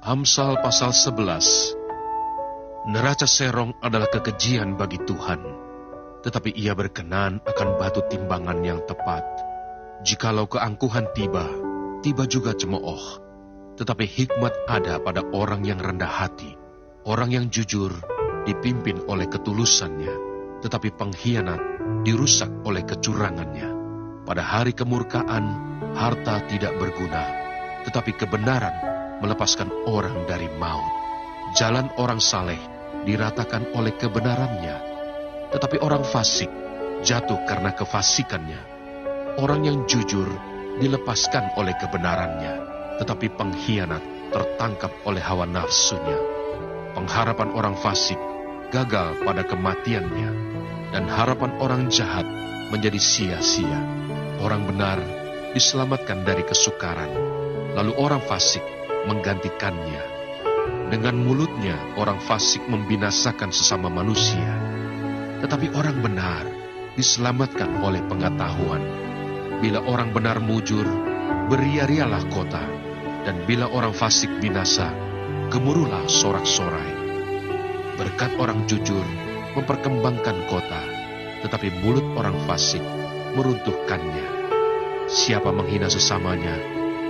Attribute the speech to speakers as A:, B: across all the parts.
A: Amsal pasal 11. Neraca serong adalah kekejian bagi Tuhan, tetapi ia berkenan akan batu timbangan yang tepat. Jikalau keangkuhan tiba, tiba juga cemooh. Tetapi hikmat ada pada orang yang rendah hati. Orang yang jujur dipimpin oleh ketulusannya, tetapi pengkhianat dirusak oleh kecurangannya. Pada hari kemurkaan, harta tidak berguna, tetapi kebenaran melepaskan orang dari maut. Jalan orang saleh diratakan oleh kebenarannya, tetapi orang fasik jatuh karena kefasikannya. Orang yang jujur dilepaskan oleh kebenarannya, tetapi pengkhianat tertangkap oleh hawa nafsunya. Pengharapan orang fasik gagal pada kematiannya, dan harapan orang jahat menjadi sia-sia. Orang benar diselamatkan dari kesukaran, lalu orang fasik menggantikannya. Dengan mulutnya orang fasik membinasakan sesama manusia, tetapi orang benar diselamatkan oleh pengetahuan. Bila orang benar mujur, beria-rialah kota, dan bila orang fasik binasa, gemuruhlah sorak-sorai. Berkat orang jujur memperkembangkan kota, tetapi mulut orang fasik meruntuhkannya. Siapa menghina sesamanya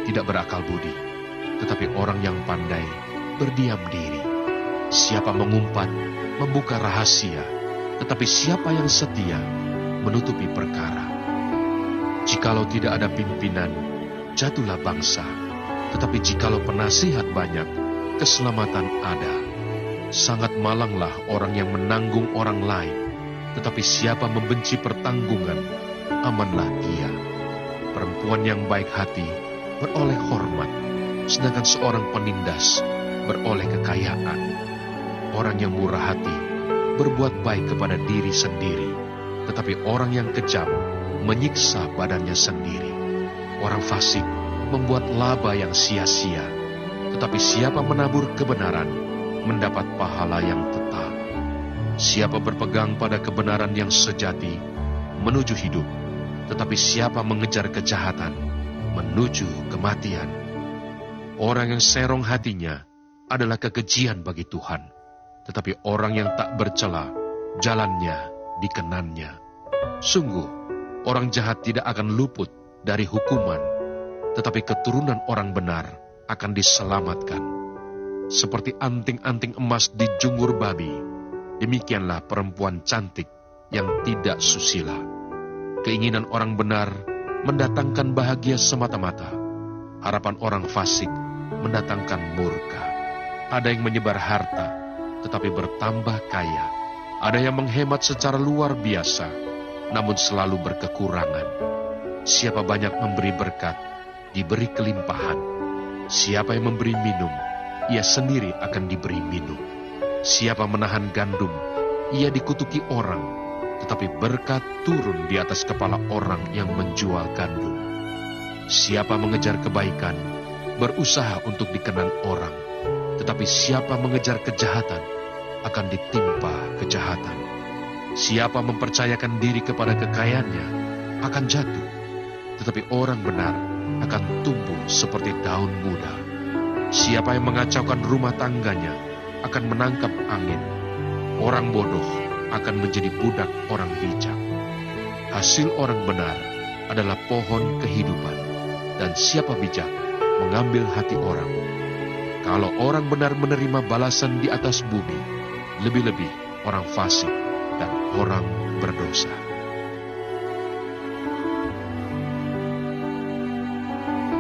A: tidak berakal budi, tetapi orang yang pandai berdiam diri. Siapa mengumpat membuka rahasia, tetapi siapa yang setia menutupi perkara. Jikalau tidak ada pimpinan, jatuhlah bangsa, tetapi jikalau penasihat banyak, keselamatan ada. Sangat malanglah orang yang menanggung orang lain, tetapi siapa membenci pertanggungan, amanlah dia. Perempuan yang baik hati beroleh hormat, sedangkan seorang penindas beroleh kekayaan. Orang yang murah hati berbuat baik kepada diri sendiri, tetapi orang yang kejam menyiksa badannya sendiri. Orang fasik membuat laba yang sia-sia, tetapi siapa menabur kebenaran mendapat pahala yang tetap. Siapa berpegang pada kebenaran yang sejati menuju hidup, tetapi siapa mengejar kejahatan menuju kematian. Orang yang serong hatinya adalah kekejian bagi Tuhan, tetapi orang yang tak bercela, jalannya dikenannya. Sungguh, orang jahat tidak akan luput dari hukuman, tetapi keturunan orang benar akan diselamatkan. Seperti anting-anting emas di junggur babi, demikianlah perempuan cantik yang tidak susila. Keinginan orang benar mendatangkan bahagia semata-mata. Harapan orang fasik mendatangkan murka. Ada yang menyebar harta, tetapi bertambah kaya. Ada yang menghemat secara luar biasa, namun selalu berkekurangan. Siapa banyak memberi berkat, diberi kelimpahan. Siapa yang memberi minum, ia sendiri akan diberi minum. Siapa menahan gandum, ia dikutuki orang, tetapi berkat turun di atas kepala orang yang menjual gandum. Siapa mengejar kebaikan, berusaha untuk dikenan orang, tetapi siapa mengejar kejahatan, akan ditimpa kejahatan. Siapa mempercayakan diri kepada kekayaannya, akan jatuh, tetapi orang benar akan tumbuh seperti daun muda. Siapa yang mengacaukan rumah tangganya, akan menangkap angin. Orang bodoh akan menjadi budak orang bijak. Hasil orang benar adalah pohon kehidupan, dan siapa bijak mengambil hati orang. Kalau orang benar menerima balasan di atas bumi, lebih-lebih orang fasik dan orang berdosa.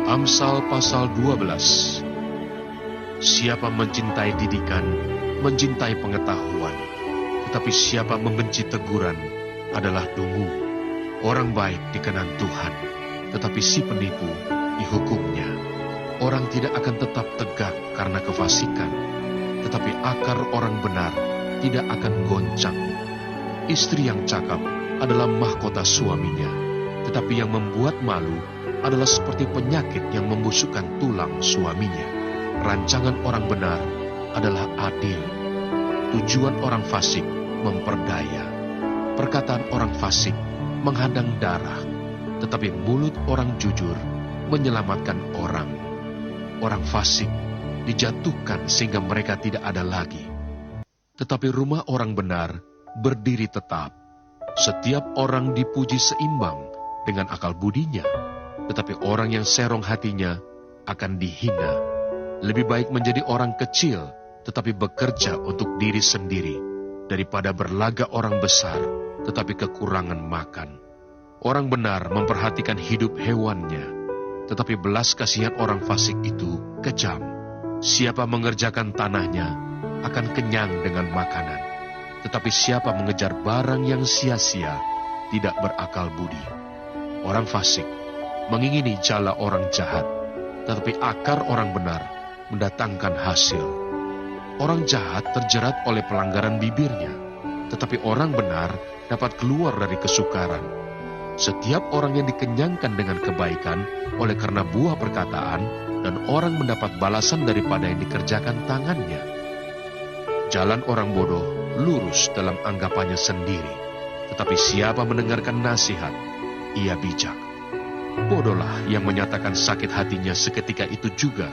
A: Amsal pasal 12. Siapa mencintai didikan, mencintai pengetahuan, tetapi siapa membenci teguran adalah dungu. Orang baik dikenan Tuhan, tetapi si penipu dihukumnya. Orang tidak akan tetap tegak karena kefasikan, tetapi akar orang benar tidak akan goncang. Istri yang cakap adalah mahkota suaminya, tetapi yang membuat malu adalah seperti penyakit yang membusukkan tulang suaminya. Rancangan orang benar adalah adil, tujuan orang fasik memperdaya. Perkataan orang fasik menghadang darah, tetapi mulut orang jujur menyelamatkan orang. Orang fasik dijatuhkan sehingga mereka tidak ada lagi. Tetapi rumah orang benar berdiri tetap. Setiap orang dipuji seimbang dengan akal budinya, tetapi orang yang serong hatinya akan dihina. Lebih baik menjadi orang kecil, tetapi bekerja untuk diri sendiri, daripada berlagak orang besar, tetapi kekurangan makan. Orang benar memperhatikan hidup hewannya, tetapi belas kasihan orang fasik itu kejam. Siapa mengerjakan tanahnya akan kenyang dengan makanan, tetapi siapa mengejar barang yang sia-sia tidak berakal budi. Orang fasik mengingini jala orang jahat, tetapi akar orang benar mendatangkan hasil. Orang jahat terjerat oleh pelanggaran bibirnya, tetapi orang benar dapat keluar dari kesukaran. Setiap orang yang dikenyangkan dengan kebaikan oleh karena buah perkataan, dan orang mendapat balasan daripada yang dikerjakan tangannya. Jalan orang bodoh lurus dalam anggapannya sendiri, tetapi siapa mendengarkan nasihat, ia bijak. Bodohlah yang menyatakan sakit hatinya seketika itu juga,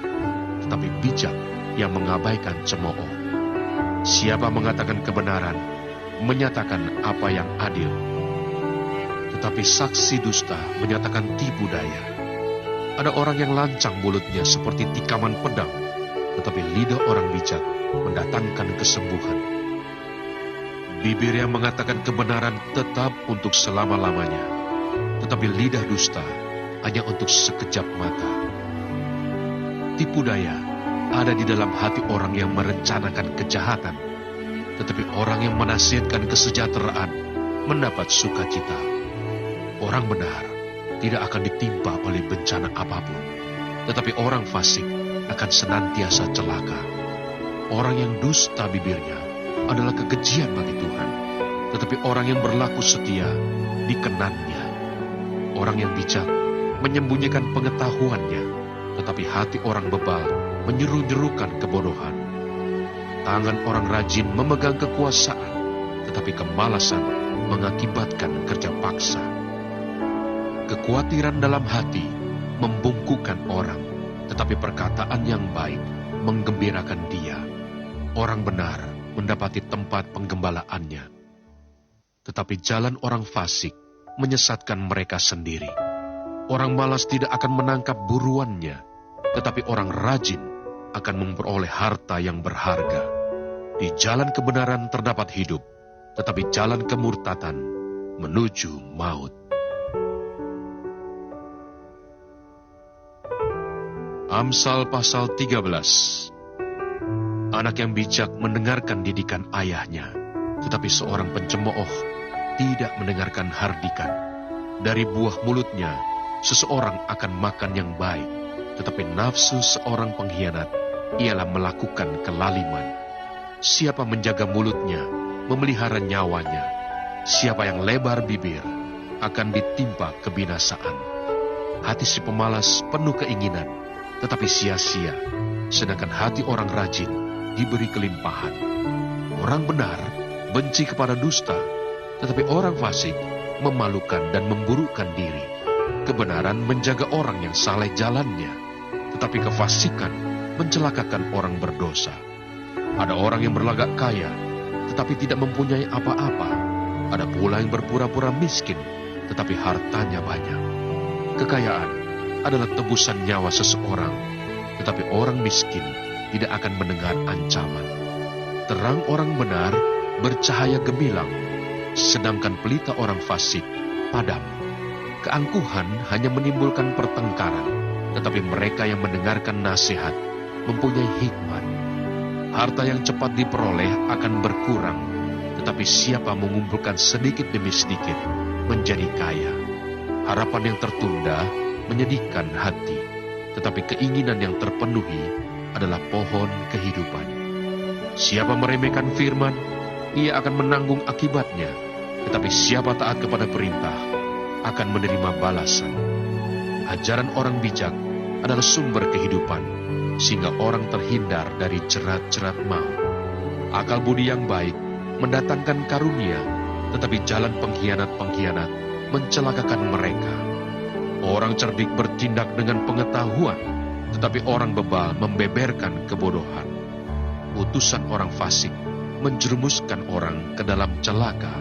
A: tetapi bijak yang mengabaikan cemooh. Siapa mengatakan kebenaran, menyatakan apa yang adil, tetapi saksi dusta menyatakan tipu daya. Ada orang yang lancang mulutnya seperti tikaman pedang, tetapi lidah orang bijak mendatangkan kesembuhan. Bibir yang mengatakan kebenaran tetap untuk selama-lamanya, tetapi lidah dusta hanya untuk sekejap mata. Tipu daya ada di dalam hati orang yang merencanakan kejahatan, tetapi orang yang menasihatkan kesejahteraan mendapat sukacita. Orang benar tidak akan ditimpa oleh bencana apapun, tetapi orang fasik akan senantiasa celaka. Orang yang dusta bibirnya adalah kekejian bagi Tuhan, tetapi orang yang berlaku setia dikenannya. Orang yang bijak menyembunyikan pengetahuannya, tetapi hati orang bebal menyeru-nyerukan kebodohan. Tangan orang rajin memegang kekuasaan, tetapi kemalasan mengakibatkan kerja paksa. Kekhawatiran dalam hati membungkukkan orang, tetapi perkataan yang baik menggembirakan dia. Orang benar mendapati tempat penggembalaannya, tetapi jalan orang fasik menyesatkan mereka sendiri. Orang malas tidak akan menangkap buruannya, tetapi orang rajin akan memperoleh harta yang berharga. Di jalan kebenaran terdapat hidup, tetapi jalan kemurtatan menuju maut. Amsal pasal 13. Anak yang bijak mendengarkan didikan ayahnya, tetapi seorang pencemooh tidak mendengarkan hardikan. Dari buah mulutnya seseorang akan makan yang baik, tetapi nafsu seorang pengkhianat ialah melakukan kelaliman. Siapa menjaga mulutnya memelihara nyawanya. Siapa yang lebar bibir akan ditimpa kebinasaan. Hati si pemalas penuh keinginan, tetapi sia-sia, sedangkan hati orang rajin diberi kelimpahan. Orang benar benci kepada dusta, tetapi orang fasik memalukan dan memburukkan diri. Kebenaran menjaga orang yang saleh jalannya, tetapi kefasikan mencelakakan orang berdosa. Ada orang yang berlagak kaya, tetapi tidak mempunyai apa-apa. Ada pula yang berpura-pura miskin, tetapi hartanya banyak. Kekayaan adalah tebusan nyawa seseorang, tetapi orang miskin tidak akan mendengar ancaman. Terang orang benar bercahaya gemilang, sedangkan pelita orang fasik padam. Keangkuhan hanya menimbulkan pertengkaran, tetapi mereka yang mendengarkan nasihat mempunyai hikmat. Harta yang cepat diperoleh akan berkurang, tetapi siapa mengumpulkan sedikit demi sedikit menjadi kaya. Harapan yang tertunda menyedihkan hati, tetapi keinginan yang terpenuhi adalah pohon kehidupan. Siapa meremehkan firman, ia akan menanggung akibatnya, tetapi siapa taat kepada perintah akan menerima balasan. Ajaran orang bijak adalah sumber kehidupan, sehingga orang terhindar dari jerat-jerat maut. Akal budi yang baik mendatangkan karunia, tetapi jalan pengkhianat-pengkhianat mencelakakan mereka. Orang cerdik bertindak dengan pengetahuan, tetapi tetapi orang bebal membeberkan kebodohan. Utusan orang fasik menjerumuskan orang ke dalam celaka,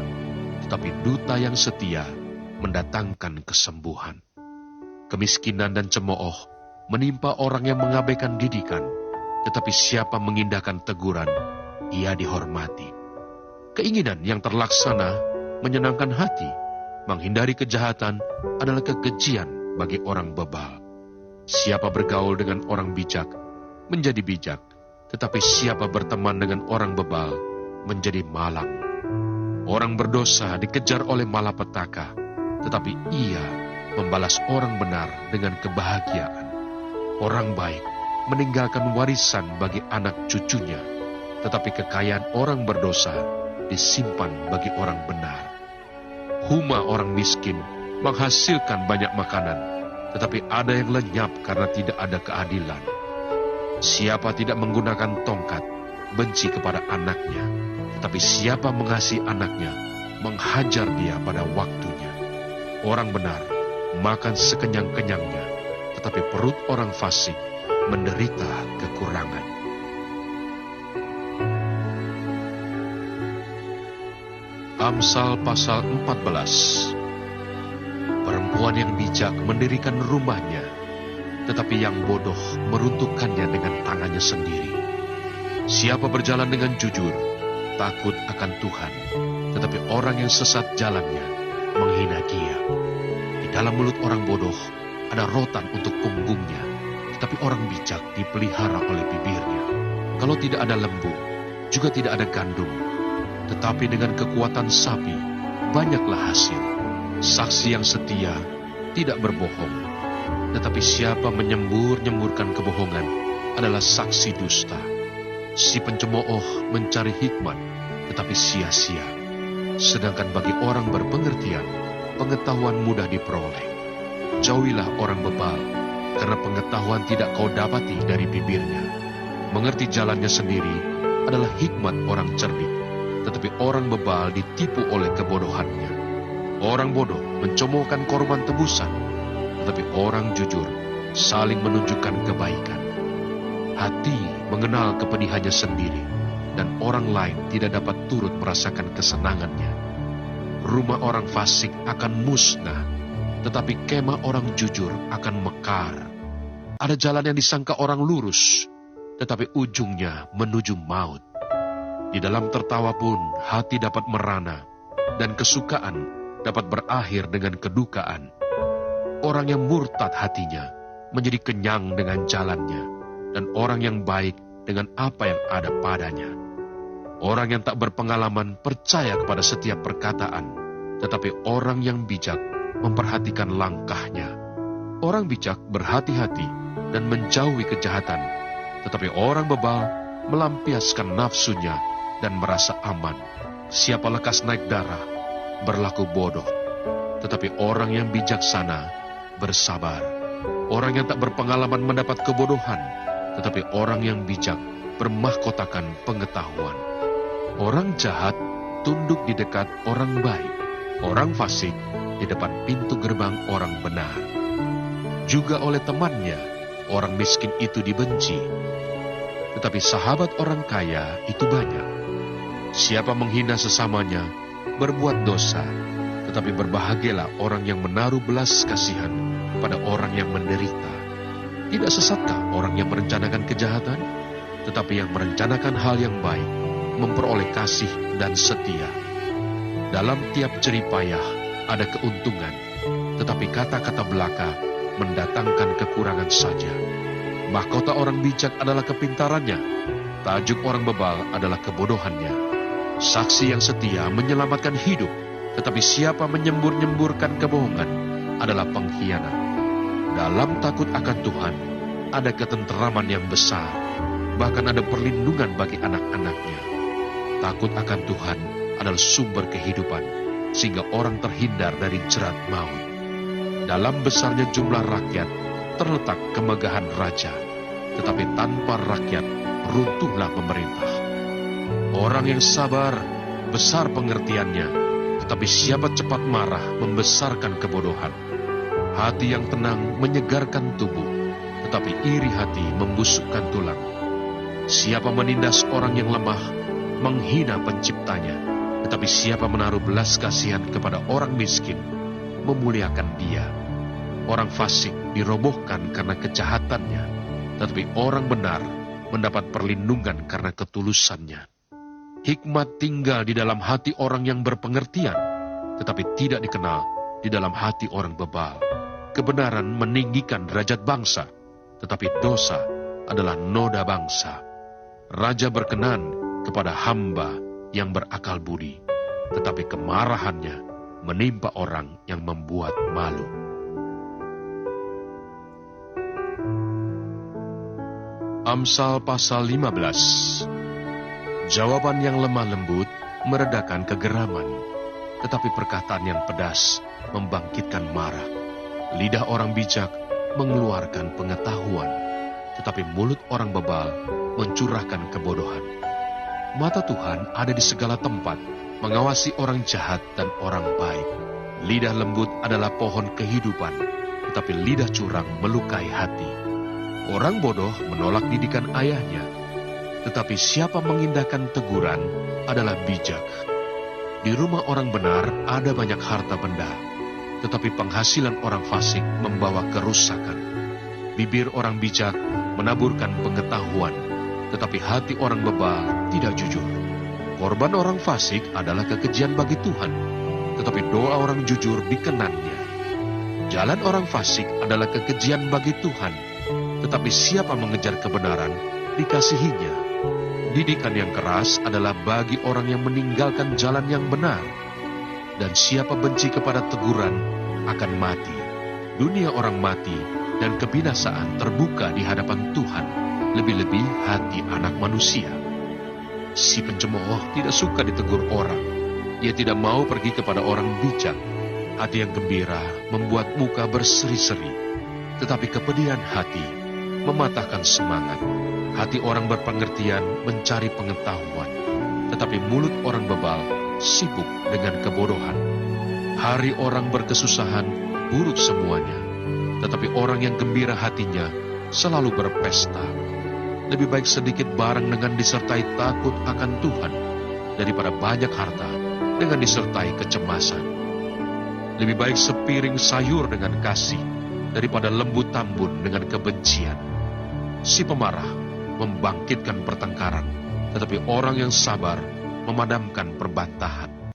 A: tetapi duta yang setia mendatangkan kesembuhan. Kemiskinan dan cemooh menimpa orang yang mengabaikan didikan, tetapi siapa mengindahkan teguran, ia dihormati. Keinginan yang terlaksana menyenangkan hati, menghindari kejahatan adalah kekejian bagi orang bebal. Siapa bergaul dengan orang bijak menjadi bijak, tetapi siapa berteman dengan orang bebal menjadi malang. Orang berdosa dikejar oleh malapetaka, tetapi ia membalas orang benar dengan kebahagiaan. Orang baik meninggalkan warisan bagi anak cucunya, tetapi kekayaan orang berdosa disimpan bagi orang benar. Huma orang miskin menghasilkan banyak makanan, tetapi ada yang lenyap karena tidak ada keadilan. Siapa tidak menggunakan tongkat, benci kepada anaknya, tetapi siapa mengasihi anaknya, menghajar dia pada waktunya. Orang benar makan sekenyang-kenyangnya, tetapi perut orang fasik menderita kekurangan. Amsal pasal 14. Perempuan yang bijak mendirikan rumahnya, tetapi yang bodoh meruntuhkannya dengan tangannya sendiri. Siapa berjalan dengan jujur, takut akan Tuhan, tetapi orang yang sesat jalannya menghina Dia. Di dalam mulut orang bodoh ada rotan untuk punggungnya, tetapi orang bijak dipelihara oleh bibirnya. Kalau tidak ada lembu, juga tidak ada gandum, tetapi dengan kekuatan sapi, banyaklah hasil. Saksi yang setia tidak berbohong, tetapi siapa menyembur-nyemburkan kebohongan adalah saksi dusta. Si pencemooh mencari hikmat, tetapi sia-sia. Sedangkan bagi orang berpengertian, pengetahuan mudah diperoleh. Jauhilah orang bebal, karena pengetahuan tidak kau dapati dari bibirnya. Mengerti jalannya sendiri adalah hikmat orang cerdik, tetapi orang bebal ditipu oleh kebodohannya. Orang bodoh mencemoohkan korban tebusan, tetapi orang jujur saling menunjukkan kebaikan. Hati mengenal kepedihannya sendiri, dan orang lain tidak dapat turut merasakan kesenangannya. Rumah orang fasik akan musnah, tetapi kemah orang jujur akan mekar. Ada jalan yang disangka orang lurus, tetapi ujungnya menuju maut. Di dalam tertawa pun hati dapat merana, dan kesukaan dapat berakhir dengan kedukaan. Orang yang murtad hatinya menjadi kenyang dengan jalannya, dan orang yang baik dengan apa yang ada padanya. Orang yang tak berpengalaman percaya kepada setiap perkataan, tetapi orang yang bijak memperhatikan langkahnya. Orang bijak berhati-hati dan menjauhi kejahatan, tetapi orang bebal melampiaskan nafsunya dan merasa aman. Siapa lekas naik darah, berlaku bodoh, tetapi orang yang bijaksana bersabar. Orang yang tak berpengalaman mendapat kebodohan, tetapi orang yang bijak bermahkotakan pengetahuan. Orang jahat tunduk di dekat orang baik, orang fasik di depan pintu gerbang orang benar. Juga oleh temannya, orang miskin itu dibenci, tetapi sahabat orang kaya itu banyak. Siapa menghina sesamanya, berbuat dosa, tetapi berbahagialah orang yang menaruh belas kasihan pada orang yang menderita. Tidak sesatkah orang yang merencanakan kejahatan, tetapi yang merencanakan hal yang baik, memperoleh kasih dan setia. Dalam tiap jeripayah ada keuntungan, tetapi kata-kata belaka mendatangkan kekurangan saja. Mahkota orang bijak adalah kepintarannya, tajuk orang bebal adalah kebodohannya. Saksi yang setia menyelamatkan hidup, tetapi siapa menyembur-nyemburkan kebohongan adalah pengkhianat. Dalam takut akan Tuhan ada ketenteraman yang besar, bahkan ada perlindungan bagi anak-anaknya. Takut akan Tuhan adalah sumber kehidupan, sehingga orang terhindar dari jerat maut. Dalam besarnya jumlah rakyat terletak kemegahan raja, tetapi tanpa rakyat runtuhlah pemerintah. Orang yang sabar besar pengertiannya, tetapi siapa cepat marah membesarkan kebodohan. Hati yang tenang menyegarkan tubuh, tetapi iri hati membusukkan tulang. Siapa menindas orang yang lemah, menghina penciptanya, tetapi siapa menaruh belas kasihan kepada orang miskin, memuliakan dia. Orang fasik dirobohkan karena kejahatannya, tetapi orang benar mendapat perlindungan karena ketulusannya. Hikmat tinggal di dalam hati orang yang berpengertian, tetapi tidak dikenal di dalam hati orang bebal. Kebenaran meninggikan derajat bangsa, tetapi dosa adalah noda bangsa. Raja berkenan kepada hamba yang berakal budi, tetapi kemarahannya menimpa orang yang membuat malu. Amsal pasal 15. Jawaban yang lemah lembut meredakan kegeraman, tetapi perkataan yang pedas membangkitkan marah. Lidah orang bijak mengeluarkan pengetahuan, tetapi mulut orang bebal mencurahkan kebodohan. Mata Tuhan ada di segala tempat, mengawasi orang jahat dan orang baik. Lidah lembut adalah pohon kehidupan, tetapi lidah curang melukai hati. Orang bodoh menolak didikan ayahnya, tetapi siapa mengindahkan teguran adalah bijak. Di rumah orang benar ada banyak harta benda, tetapi penghasilan orang fasik membawa kerusakan. Bibir orang bijak menaburkan pengetahuan, tetapi hati orang bebal tidak jujur. Korban orang fasik adalah kekejian bagi Tuhan, tetapi doa orang jujur dikenannya. Jalan orang fasik adalah kekejian bagi Tuhan, tetapi siapa mengejar kebenaran, dikasihinya. Didikan yang keras adalah bagi orang yang meninggalkan jalan yang benar, dan siapa benci kepada teguran akan mati. Dunia orang mati dan kebinasaan terbuka di hadapan Tuhan, lebih-lebih hati anak manusia. Si pencemooh tidak suka ditegur orang. Ia tidak mau pergi kepada orang bijak. Hati yang gembira membuat muka berseri-seri, tetapi kepedihan hati mematahkan semangat. Hati orang berpengertian mencari pengetahuan, tetapi mulut orang bebal sibuk dengan kebodohan. Hari orang berkesusahan buruk semuanya, tetapi orang yang gembira hatinya selalu berpesta. Lebih baik sedikit barang dengan disertai takut akan Tuhan, daripada banyak harta dengan disertai kecemasan. Lebih baik sepiring sayur dengan kasih, daripada lembu tambun dengan kebencian. Si pemarah membangkitkan pertengkaran, tetapi orang yang sabar memadamkan perbantahan.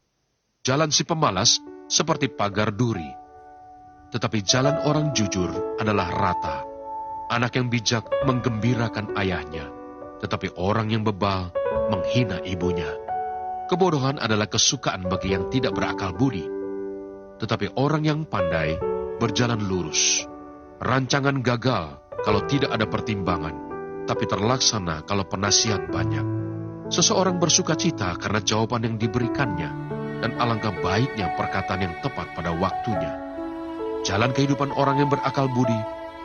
A: Jalan si pemalas seperti pagar duri, tetapi jalan orang jujur adalah rata. Anak yang bijak menggembirakan ayahnya, tetapi orang yang bebal menghina ibunya. Kebodohan adalah kesukaan bagi yang tidak berakal budi, tetapi orang yang pandai berjalan lurus. Rancangan gagal kalau tidak ada pertimbangan, tapi terlaksana kalau penasihat banyak. Seseorang bersuka cita karena jawaban yang diberikannya, dan alangkah baiknya perkataan yang tepat pada waktunya. Jalan kehidupan orang yang berakal budi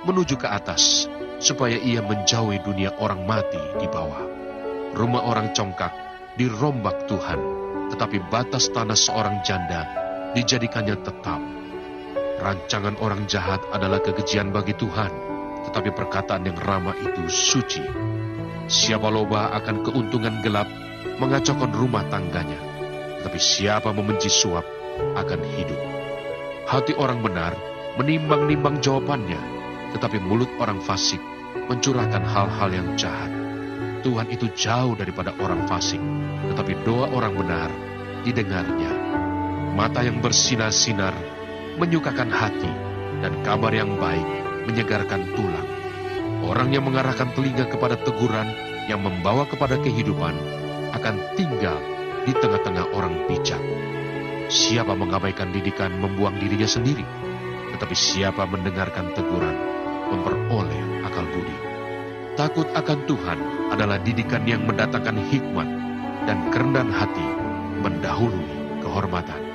A: menuju ke atas, supaya ia menjauhi dunia orang mati di bawah. Rumah orang congkak dirombak Tuhan, tetapi batas tanah seorang janda dijadikannya tetap. Rancangan orang jahat adalah kekejian bagi Tuhan, tetapi perkataan yang ramah itu suci. Siapa loba akan keuntungan gelap, mengacaukan rumah tangganya, tetapi siapa membenci suap akan hidup. Hati orang benar menimbang-nimbang jawabannya, tetapi mulut orang fasik mencurahkan hal-hal yang jahat. Tuhan itu jauh daripada orang fasik, tetapi doa orang benar didengarnya. Mata yang bersinar-sinar menyukakan hati, dan kabar yang baik menyegarkan tulang. Orang yang mengarahkan telinga kepada teguran yang membawa kepada kehidupan akan tinggal di tengah-tengah orang bijak. Siapa mengabaikan didikan membuang dirinya sendiri, tetapi siapa mendengarkan teguran memperoleh akal budi. Takut akan Tuhan adalah didikan yang mendatangkan hikmat, dan kerendahan hati mendahului kehormatan.